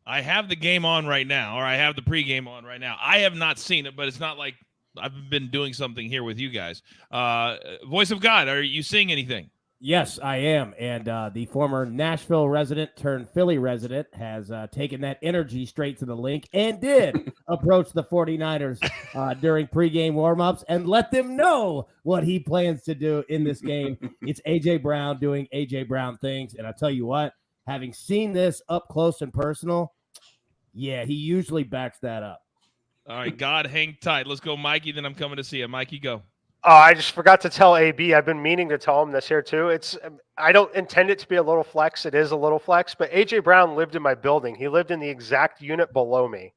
I have the game on right now, or I have the pregame on right now. I have not seen it, but it's not like I've been doing something here with you guys. Voice of God, are you seeing anything? Yes, I am. And the former Nashville resident turned Philly resident has taken that energy straight to the link and did approach the 49ers during pregame warmups and let them know what he plans to do in this game. It's A.J. Brown doing A.J. Brown things. And I'll tell you what, having seen this up close and personal, yeah, he usually backs that up. All right, God, hang tight. Let's go, Mikey. Then I'm coming to see you. Mikey, go. Oh, I just forgot to tell AB. I've been meaning to tell him this here too. I don't intend it to be a little flex. It is a little flex, but AJ Brown lived in my building. He lived in the exact unit below me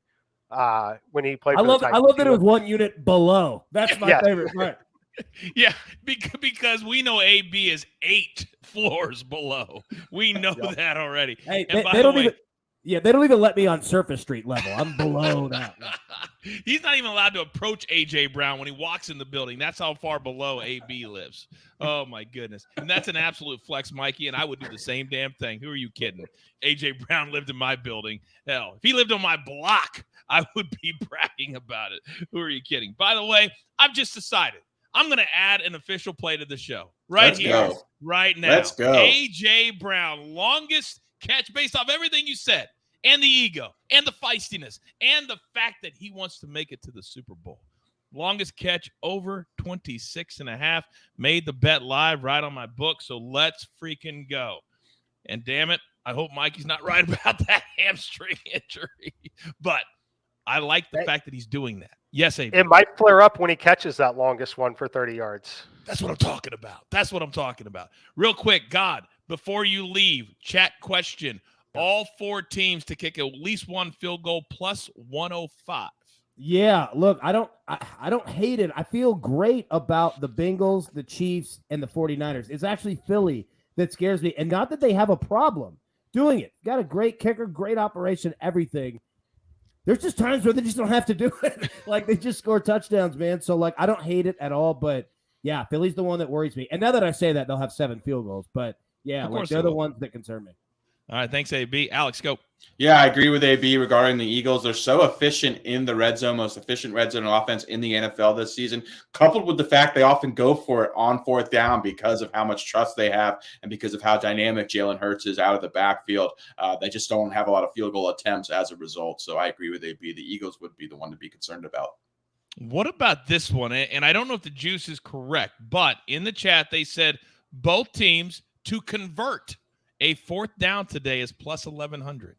when he played. I love that it was one unit below. That's my favorite part. Yeah, because we know AB is 8 floors below. We know that already. Hey, they don't even let me on Surface Street level. I'm below that. He's not even allowed to approach A.J. Brown when he walks in the building. That's how far below A.B. lives. Oh, my goodness. And that's an absolute flex, Mikey, and I would do the same damn thing. Who are you kidding? A.J. Brown lived in my building. Hell, if he lived on my block, I would be bragging about it. Who are you kidding? By the way, I've just decided I'm going to add an official play to the show right now. Let's go. A.J. Brown, longest catch based off everything you said. And the ego, and the feistiness, and the fact that he wants to make it to the Super Bowl. Longest catch over 26.5. Made the bet live right on my book, so let's freaking go. And damn it, I hope Mikey's not right about that hamstring injury. But I like the fact that he's doing that. Yes, AB. It might flare up when he catches that longest one for 30 yards. That's what I'm talking about. Real quick, God, before you leave, chat question. All 4 teams to kick at least one field goal plus 105. Yeah, look, I don't hate it. I feel great about the Bengals, the Chiefs, and the 49ers. It's actually Philly that scares me. And not that they have a problem doing it. Got a great kicker, great operation, everything. There's just times where they just don't have to do it. Like, they just score touchdowns, man. So, like, I don't hate it at all. But, yeah, Philly's the one that worries me. And now that I say that, they'll have 7 field goals. But, yeah, like, they're the ones that concern me. All right, thanks, AB. Alex, go. Yeah, I agree with AB regarding the Eagles. They're so efficient in the red zone, most efficient red zone offense in the NFL this season, coupled with the fact they often go for it on fourth down because of how much trust they have and because of how dynamic Jalen Hurts is out of the backfield. They just don't have a lot of field goal attempts as a result. So I agree with AB. The Eagles would be the one to be concerned about. What about this one? And I don't know if the juice is correct, but in the chat they said both teams to convert a fourth down today is plus 1,100.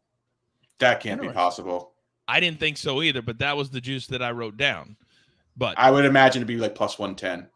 That can't be possible. I didn't think so either, but that was the juice that I wrote down. But I would imagine it'd be like plus 110.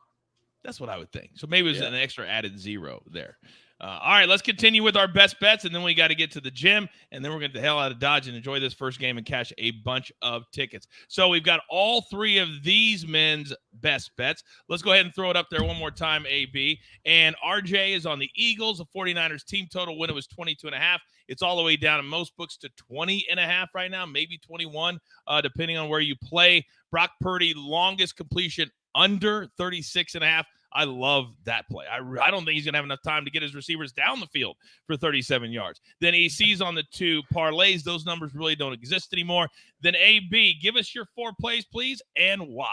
That's what I would think. So maybe it was an extra added zero there. All right, let's continue with our best bets, and then we got to get to the gym, and then we're going to get the hell out of Dodge and enjoy this first game and cash a bunch of tickets. So we've got all three of these men's best bets. Let's go ahead and throw it up there one more time, AB. And RJ is on the Eagles. The 49ers team total win, it was 22.5. It's all the way down in most books to 20.5 right now, maybe 21, depending on where you play. Brock Purdy, longest completion under 36.5. I love that play. I don't think he's going to have enough time to get his receivers down the field for 37 yards. Then he sees on the two parlays. Those numbers really don't exist anymore. Then AB, give us your 4 plays, please, and why.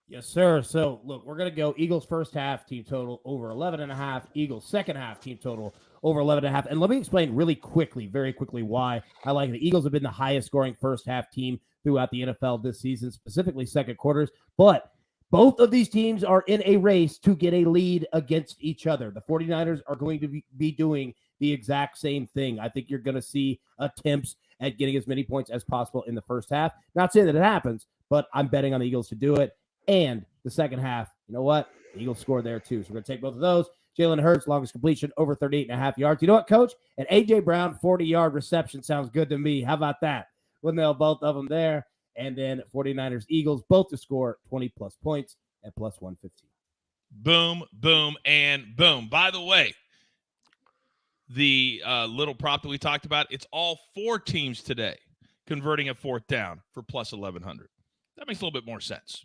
Yes, sir. So, look, we're going to go Eagles first half team total over 11.5. Eagles second half team total over 11.5. And let me explain really quickly, very quickly, why I like the Eagles have been the highest scoring first half team throughout the NFL this season, specifically second quarters. But both of these teams are in a race to get a lead against each other. The 49ers are going to be doing the exact same thing. I think you're going to see attempts at getting as many points as possible in the first half. Not saying that it happens, but I'm betting on the Eagles to do it. And the second half, you know what? The Eagles scored there too. So we're going to take both of those. Jalen Hurts, longest completion, over 38.5 yards. You know what, Coach? An A.J. Brown 40-yard reception sounds good to me. How about that? We'll nail both of them there. And then 49ers, Eagles, both to score 20-plus points at plus 115. Boom, boom, and boom. By the way, the little prop that we talked about, it's all 4 teams today converting a fourth down for plus 1,100. That makes a little bit more sense.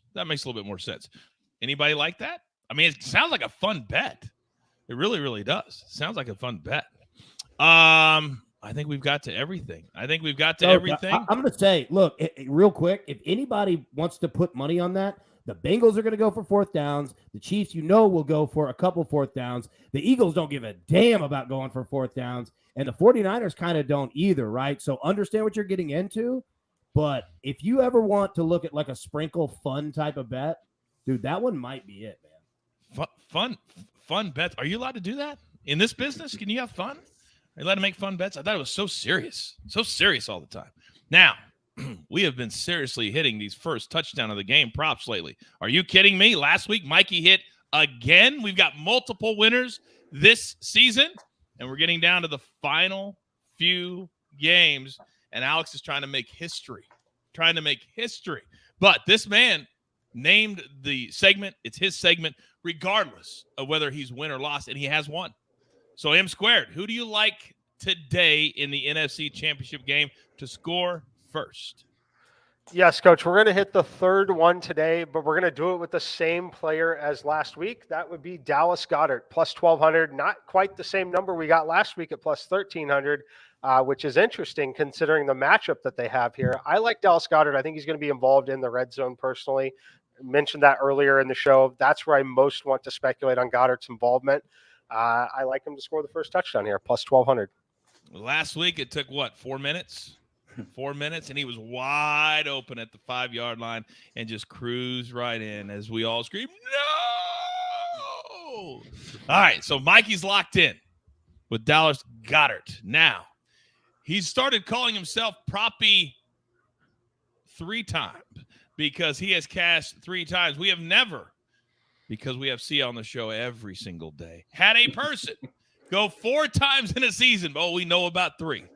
Anybody like that? I mean, it sounds like a fun bet. It really, really does. Sounds like a fun bet. I think we've got to everything. Everything. I'm going to say, look, real quick, if anybody wants to put money on that, the Bengals are going to go for fourth downs. The Chiefs, will go for a couple fourth downs. The Eagles don't give a damn about going for fourth downs. And the 49ers kind of don't either, right? So understand what you're getting into. But if you ever want to look at like a sprinkle fun type of bet, dude, that one might be it, man. Fun bets. Are you allowed to do that in this business? Can you have fun? Are you allowed to make fun bets? I thought it was so serious all the time. Now, we have been seriously hitting these first touchdown of the game props lately. Are you kidding me? Last week, Mikey hit again. We've got multiple winners this season, and we're getting down to the final few games, and Alex is trying to make history. But this man named the segment. It's his segment, regardless of whether he's win or lost, and he has won. So M squared, who do you like today in the NFC Championship game to score first? Yes, Coach, we're going to hit the third one today, but we're going to do it with the same player as last week. That would be Dallas Goedert, plus 1,200. Not quite the same number we got last week at plus 1,300, which is interesting considering the matchup that they have here. I like Dallas Goedert. I think he's going to be involved in the red zone personally. I mentioned that earlier in the show. That's where I most want to speculate on Goddard's involvement. I like him to score the first touchdown here, plus 1,200. Last week, it took, 4 minutes? 4 minutes, and he was wide open at the 5-yard line and just cruised right in as we all scream, no! All right, so Mikey's locked in with Dallas Goedert. Now, he's started calling himself Proppy 3 times because he has cashed 3 times. We have never, because we have C on the show every single day, had a person go 4 times in a season. Oh, we know about 3.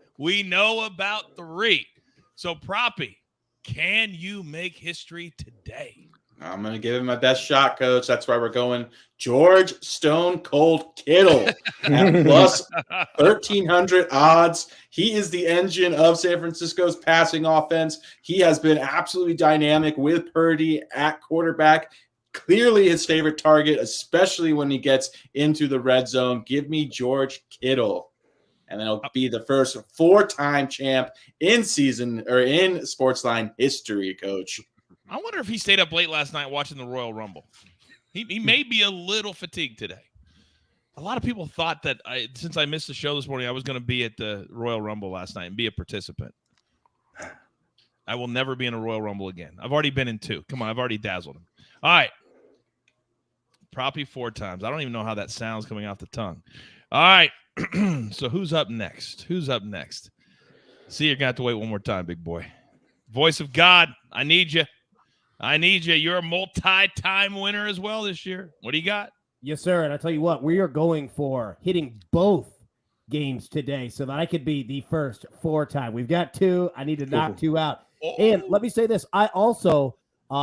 So, Proppy, can you make history today? I'm going to give him my best shot, Coach. That's why we're going George Stone Cold Kittle at plus 1,300 odds. He is the engine of San Francisco's passing offense. He has been absolutely dynamic with Purdy at quarterback. Clearly his favorite target, especially when he gets into the red zone. Give me George Kittle. and then he'll be the first 4-time champ in SportsLine history, Coach. I wonder if he stayed up late last night watching the Royal Rumble. He may be a little fatigued today. A lot of people thought that since I missed the show this morning, I was going to be at the Royal Rumble last night and be a participant. I will never be in a Royal Rumble again. I've already been in 2. Come on, I've already dazzled him. All right. Proppy 4 times. I don't even know how that sounds coming off the tongue. All right. So who's up next? See, you're going to have to wait one more time, big boy. Voice of God, I need you. You're a multi-time winner as well this year. What do you got? Yes, sir. And I tell you what, we are going for hitting both games today so that I could be the first 4-time. We've got 2. I need to knock 2 out. And let me say this. I also,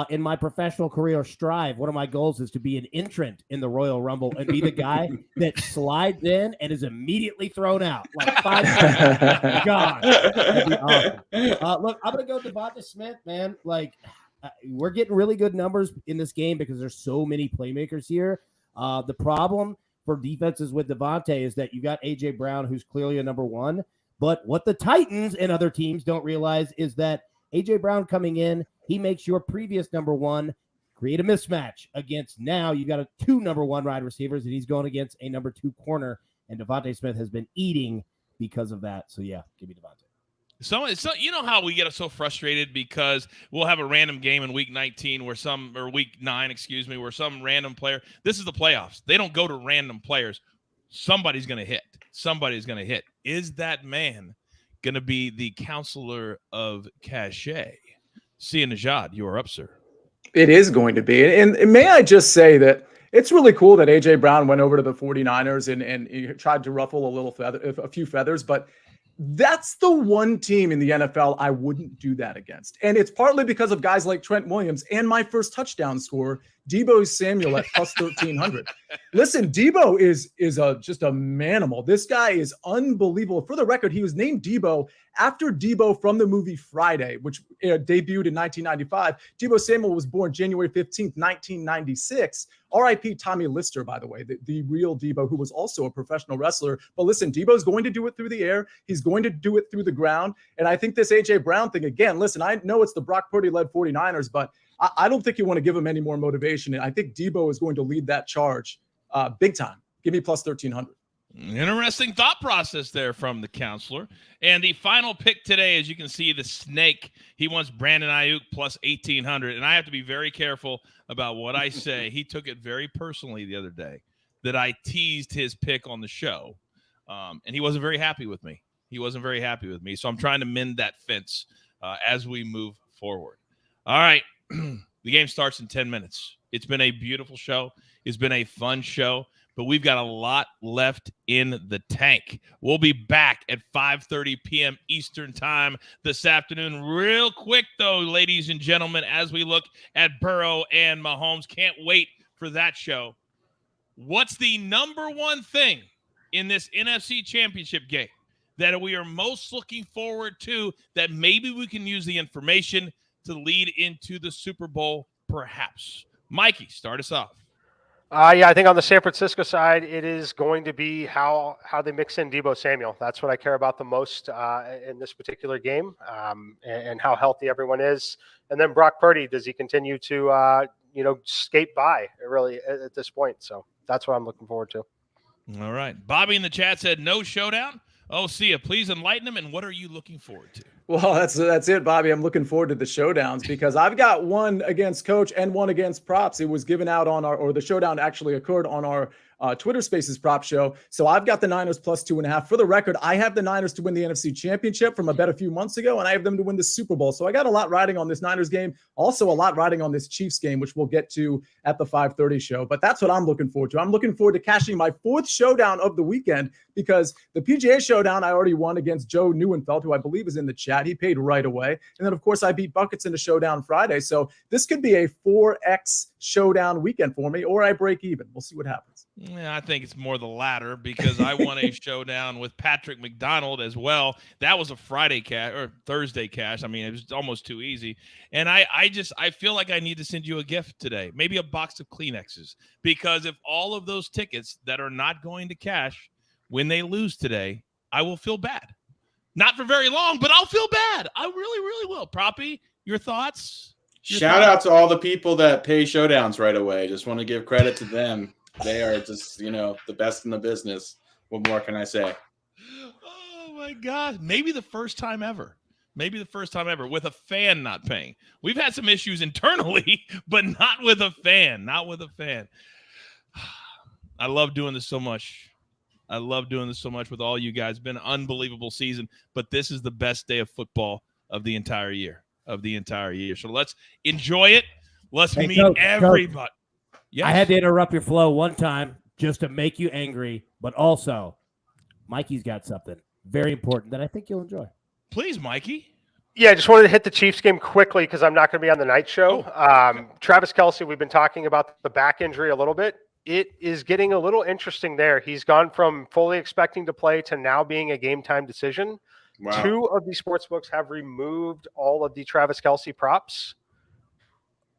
in my professional career, strive. One of my goals is to be an entrant in the Royal Rumble and be the guy that slides in and is immediately thrown out. Like 5 seconds. God. That'd be awesome. Look, I'm going to go Devonta Smith, man. Like, we're getting really good numbers in this game because there's so many playmakers here. The problem for defenses with Devontae is that you got A.J. Brown, who's clearly a number 1. But what the Titans and other teams don't realize is that A.J. Brown coming in, he makes your previous number 1 create a mismatch against now you got 2 number 1 wide receivers, and he's going against a number 2 corner, and Devontae Smith has been eating because of that. So, yeah, give me Devontae. So you know how we get so frustrated because we'll have a random game in week 19 or week 9, where some random player, this is the playoffs. They don't go to random players. Somebody's going to hit. Is that man going to be the counselor of cachet? Sia Najad, you are up, sir. It is going to be. And may I just say that it's really cool that A.J. Brown went over to the 49ers and he tried to ruffle a few feathers, but that's the one team in the NFL I wouldn't do that against. And it's partly because of guys like Trent Williams and my first touchdown scorer, Deebo Samuel at plus 1,300. Listen, Deebo is just a manimal. This guy is unbelievable. For the record, he was named Deebo after Deebo from the movie Friday, which debuted in 1995. Deebo Samuel was born January 15th, 1996. R.I.P. Tommy Lister, by the way, the real Deebo, who was also a professional wrestler. But listen, Deebo's going to do it through the air. He's going to do it through the ground. And I think this A.J. Brown thing, again, listen, I know it's the Brock Purdy-led 49ers, but I don't think you want to give him any more motivation. And I think Deebo is going to lead that charge big time. Give me plus 1,300. Interesting thought process there from the counselor. And the final pick today, as you can see, the snake, he wants Brandon Ayuk plus 1,800. And I have to be very careful about what I say. He took it very personally the other day that I teased his pick on the show. And he wasn't very happy with me. So I'm trying to mend that fence as we move forward. All right. The game starts in 10 minutes. It's been a beautiful show. It's been a fun show, but we've got a lot left in the tank. We'll be back at 5:30 p.m. Eastern time this afternoon. Real quick, though, ladies and gentlemen, as we look at Burrow and Mahomes, can't wait for that show. What's the number one thing in this NFC Championship game that we are most looking forward to that maybe we can use the information to lead into the Super Bowl, perhaps? Mikey, start us off. Yeah, I think on the San Francisco side, it is going to be how they mix in Deebo Samuel. That's what I care about the most in this particular game, and how healthy everyone is. And then Brock Purdy, does he continue to skate by really at this point? So that's what I'm looking forward to. All right. Bobby in the chat said no showdown. Oh, Sia, please enlighten him. And what are you looking forward to? Well, that's it, Bobby. I'm looking forward to the showdowns because I've got one against Coach and one against Props. It was given out on the showdown actually occurred on our Twitter Spaces prop show. So I've got the Niners plus 2.5. For the record, I have the Niners to win the NFC Championship from a bet a few months ago, and I have them to win the Super Bowl. So I got a lot riding on this Niners game. Also a lot riding on this Chiefs game, which we'll get to at the 5:30 show. But that's what I'm looking forward to. I'm looking forward to cashing my fourth showdown of the weekend because the PGA showdown I already won against Joe Neuenfeld, who I believe is in the chat. He paid right away. And then, of course, I beat Buckets in a showdown Friday. So this could be a 4X showdown weekend for me, or I break even. We'll see what happens. Yeah, I think it's more the latter because I won a showdown with Patrick McDonald as well. That was a Friday cash or Thursday cash. I mean, it was almost too easy. And I feel like I need to send you a gift today, maybe a box of Kleenexes, because if all of those tickets that are not going to cash when they lose today, I will feel bad. Not for very long, but I'll feel bad. I really, really will. Proppy, your thoughts? Shout out to all the people that pay showdowns right away. Just want to give credit to them. They are just, the best in the business. What more can I say? Oh, my God. Maybe the first time ever. With a fan not paying. We've had some issues internally, but not with a fan. I love doing this so much. With all you guys. Been an unbelievable season, but this is the best day of football of the entire year. So let's enjoy it. Let's meet everybody. Coach, yes. I had to interrupt your flow one time just to make you angry, but also Mikey's got something very important that I think you'll enjoy. Please, Mikey. Yeah, I just wanted to hit the Chiefs game quickly because I'm not going to be on the night show. Travis Kelce, we've been talking about the back injury a little bit. It is getting a little interesting there. He's gone from fully expecting to play to now being a game-time decision. Wow. 2 of the sports books have removed all of the Travis Kelce props.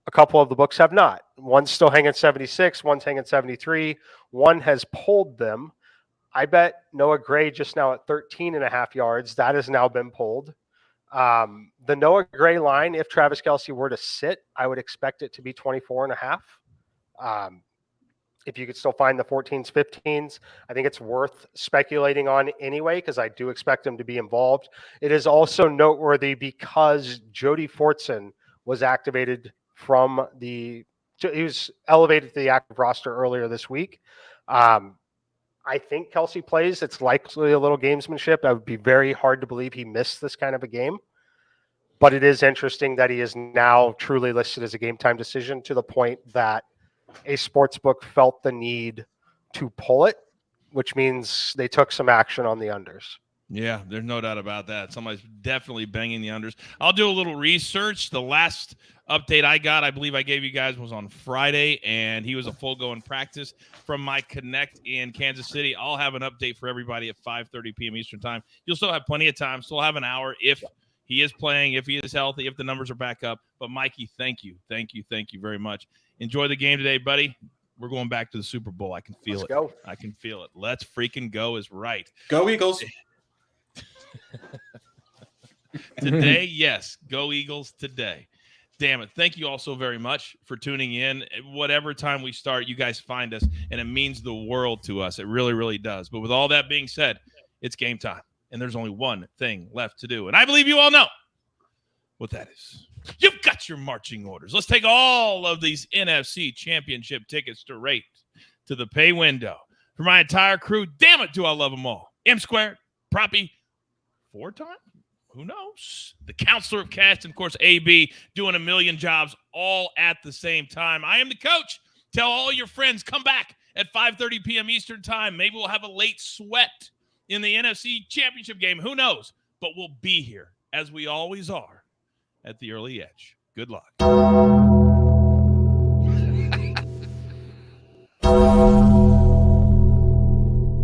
A couple of the books have not. One's still hanging 76, one's hanging 73. One has pulled them. I bet Noah Gray just now at 13.5 yards. That has now been pulled. The Noah Gray line, if Travis Kelce were to sit, I would expect it to be 24.5. If you could still find the 14s, 15s, I think it's worth speculating on anyway, because I do expect him to be involved. It is also noteworthy because Jody Fortson was activated he was elevated to the active roster earlier this week. I think Kelce plays. It's likely a little gamesmanship. That would be very hard to believe he missed this kind of a game. But it is interesting that he is now truly listed as a game-time decision to the point that a sports book felt the need to pull it, which means they took some action on the unders. Yeah, there's no doubt about that. Somebody's definitely banging the unders. I'll do a little research. The last update I got, I believe I gave you guys, was on Friday, and he was a full go in practice from my Connect in Kansas City. I'll have an update for everybody at 5:30 p.m. Eastern time. You'll still have plenty of time, still have an hour if he is playing, if he is healthy, if the numbers are back up. But Mikey, thank you very much. Enjoy the game today, buddy. We're going back to the Super Bowl. I can feel it. Go. I can feel it. Let's freaking go is right. Go Eagles. Today, yes. Go Eagles today. Damn it. Thank you all so very much for tuning in. Whatever time we start, you guys find us, and it means the world to us. It really, really does. But with all that being said, it's game time, and there's only one thing left to do. And I believe you all know what that is. You've got your marching orders. Let's take all of these NFC Championship tickets straight to the pay window. For my entire crew, damn it, do I love them all. M Squared, Proppy, 4-time? Who knows? The Counselor of Cash, and, of course, AB, doing a million jobs all at the same time. I am the coach. Tell all your friends, come back at 5:30 p.m. Eastern time. Maybe we'll have a late sweat in the NFC Championship game. Who knows? But we'll be here, as we always are, at the Early Edge. Good luck.